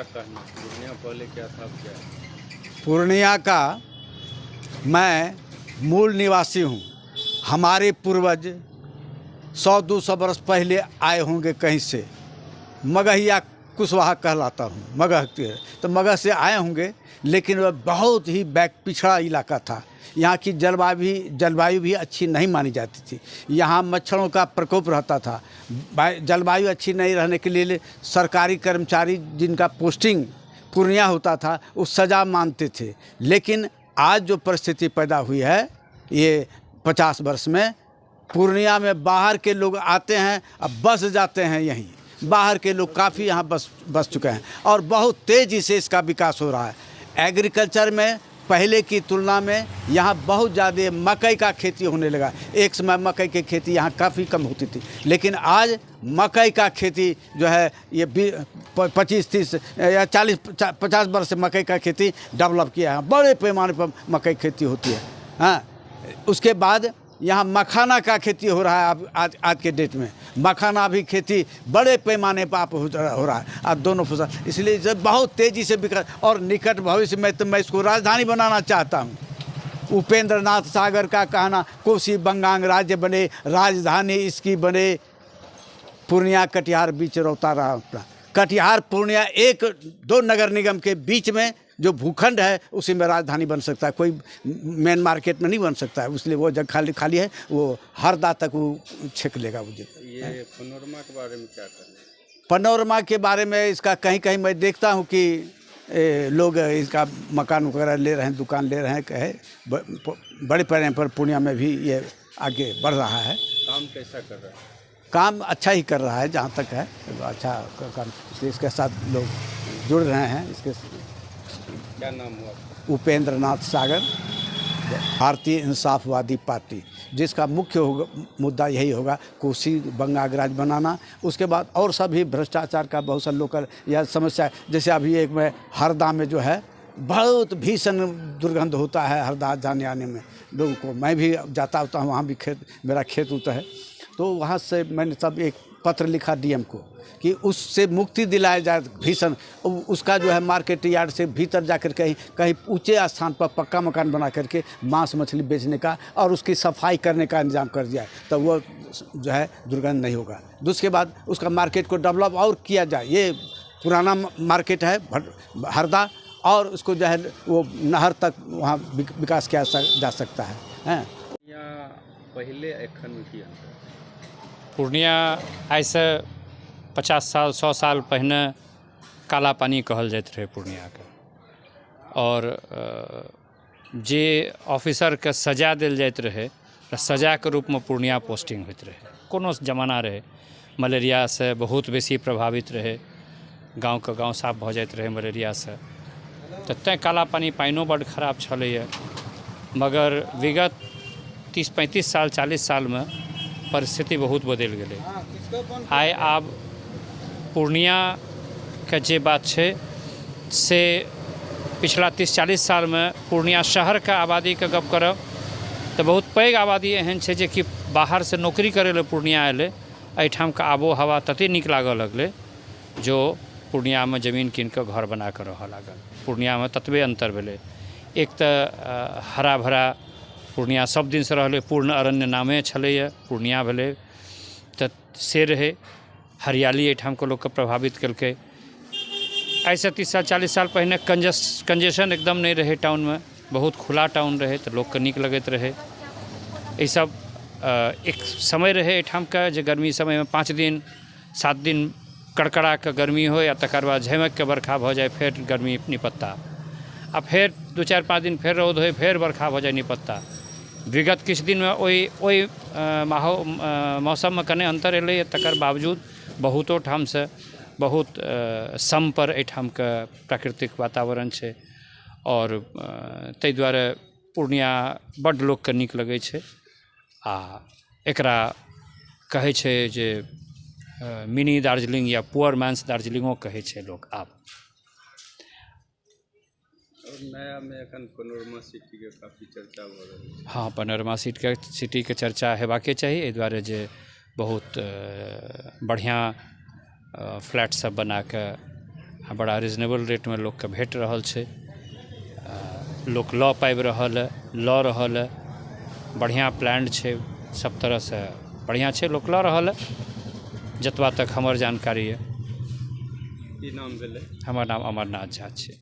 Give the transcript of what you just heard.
क्या कहना, पूर्णिया पहले क्या था अब क्या है? पूर्णिया का मैं मूल निवासी हूँ। हमारे पूर्वज 100-200 वर्ष पहले आए होंगे कहीं से। मगहिया कुशवाहा कहलाता हूँ, मगह के तो मगह से आए होंगे, लेकिन वह बहुत ही बैक पिछड़ा इलाका था। यहाँ की जलवायु भी अच्छी नहीं मानी जाती थी। यहाँ मच्छरों का प्रकोप रहता था। जलवायु अच्छी नहीं रहने के लिए सरकारी कर्मचारी जिनका पोस्टिंग पूर्णिया होता था उस सज़ा मानते थे। लेकिन आज जो परिस्थिति पैदा हुई है ये 50 वर्ष में, पूर्णिया में बाहर के लोग आते हैं, अब बस जाते हैं। यहीं बाहर के लोग काफ़ी यहाँ बस चुके हैं और बहुत तेज़ी से इसका विकास हो रहा है। एग्रीकल्चर में पहले की तुलना में यहाँ बहुत ज़्यादा मकई का खेती होने लगा। एक समय मकई की खेती यहाँ काफ़ी कम होती थी, लेकिन आज मकई का खेती जो है ये 25-30 या 40-50 वर्ष से मकई का खेती डेवलप किया है। बड़े पैमाने पर मकई खेती होती है। हाँ, उसके बाद यहाँ मखाना का खेती हो रहा है। अब आज के डेट में मखाना भी खेती बड़े पैमाने पर आप हो रहा है। अब दोनों फसल, इसलिए इसे बहुत तेज़ी से विकास, और निकट भविष्य में तो मैं इसको राजधानी बनाना चाहता हूँ। उपेंद्र नाथ सागर का कहना कोसी बंगांग राज्य बने, राजधानी इसकी बने। पूर्णिया कटिहार बीच रोता रहा अपना। कटिहार पूर्णिया 1-2 नगर निगम के बीच में जो भूखंड है उसी में राजधानी बन सकता है, कोई मेन मार्केट में नहीं बन सकता है। इसलिए वो जगह खाली है, वो हरदा तक वो छेक लेगा। वो ये पनोरमा के बारे में क्या करना है? पनोरमा के बारे में इसका कहीं कहीं मैं देखता हूँ कि लोग इसका मकान वगैरह ले रहे हैं, दुकान ले रहे हैं। कहे बड़े पैमाने पर पूर्णिया में भी ये आगे बढ़ रहा है। काम कैसा कर रहा है? काम अच्छा ही कर रहा है जहाँ तक है, अच्छा काम। इसके साथ लोग जुड़ रहे हैं। इसके क्या नाम हुआ? उपेंद्र नाथ सागर, भारतीय इंसाफवादी पार्टी, जिसका मुख्य मुद्दा यही होगा कोसी बंगाल राज्य बनाना। उसके बाद और सभी भ्रष्टाचार का बहुत सा लोकल यह समस्या है। जैसे अभी एक में हरदा में जो है बहुत भीषण दुर्गंध होता है हरदा जाने आने में लोगों को। मैं भी जाता होता हूँ, वहाँ भी मेरा खेत होता है। तो वहाँ से मैंने तब एक पत्र लिखा डीएम को कि उससे मुक्ति दिलाया जाए भीषण। उसका जो है मार्केट यार्ड से भीतर जाकर कहीं ऊंचे स्थान पर पक्का मकान बना करके मांस मछली बेचने का और उसकी सफाई करने का इंतजाम कर दिया, तो वो जो है दुर्गंध नहीं होगा। दूसरे बाद उसका मार्केट को डेवलप और किया जाए। ये पुराना मार्केट है हरदा, और उसको जो है वो नहर तक वहाँ विकास किया जा सकता है। यहाँ पहले एखन में की अंतर? पूर्णिया ऐसे 50 साल 100 साल पहले काला पानी कहल जाइत रहे पूर्णिया के, और जे ऑफिसर के सजा दिल जाइत रहे सजा के रूप में पूर्णिया पोस्टिंग होइत रहे। कोनो जमाना रहे मलेरिया से बहुत बेसी प्रभावित रहे, गाँव के गाँव साफ भ जाइत रहे मलेरिया से। तो तैं काला पानी पानिओ बड़ खराब छलैए। मगर विगत 30-35 साल 40 साल में परिस्थिति बहुत बदल गए। आइ आब पूर्णिया के जे बात है से पिछला 30-40 साल में पूर्णिया शहर के आबादी के गप करब तो बहुत पैघ आबादी एहन है जे कि बाहर से नौकरी करे ले पूर्णिया अयलै। एहिठाम के आबो हवा तते नीक लागऽ लगलै जो पूर्णिया में जमीन कीन के घर बना के रहऽ लागल। पूर्णिया में ततबे अंतर भेलै। एक तो हरा भरा पूर्णिया सब दिन से रहलै, पूर्ण अरण्य नामे छलैए पूर्णिया भेलै, तो से रहे हरियाली एहिठाम के लोग के प्रभावित कलकै। ऐसे 30 साल 40 साल पहले कंजेशन एकदम नहीं रहे टाउन में, बहुत खुला टाउन रहे तो लोग के नीक लगैत रहे। ये सब एक समय रहे एहिठाम के जे गर्मी समय में 5 दिन 7 दिन कड़कड़ा के गर्मी हो, या तकर बाद झमक के बरखा भ जाए, फिर गर्मी निपत्ता, आ फिर 2-4-5 दिन फिर रौद हो, फिर बरखा भ जाए निपत्ता। विगत किछु दिन में ओइ मौसम में कने अंतर एलै, तकर बावजूद बहुतो ठाम से बहुत सम पर एहिठाम के प्राकृतिक वातावरण छै, और ताहि दुआरे पूर्णिया बड्ड लोक के नीक लगै छै। आ एकरा कहै छै जे मिनी दार्जिलिंग या पुअर मैंस दार्जिलिंगो कहै छै लोग आब। और नया में एखन पनोरमा सिटी के काफी चर्चा भ रहल है। हाँ, पनोरमा सिटी के चर्चा हेबाके चाही, एहि दुआरे जे बहुत बढ़िया फ्लैट सब बना के आ बड़ा रिजनेबल रेट में लोग के भेट रहल छै। लोग लऽ पाबि रहल है, लऽ रहल है, बढ़िया प्लान छै, सब तरह से बढ़िया छै, लोग लऽ रहल है जतबा तक हमर जानकारी है। की नाम भेलै? हमर नाम अमरनाथ झा छै।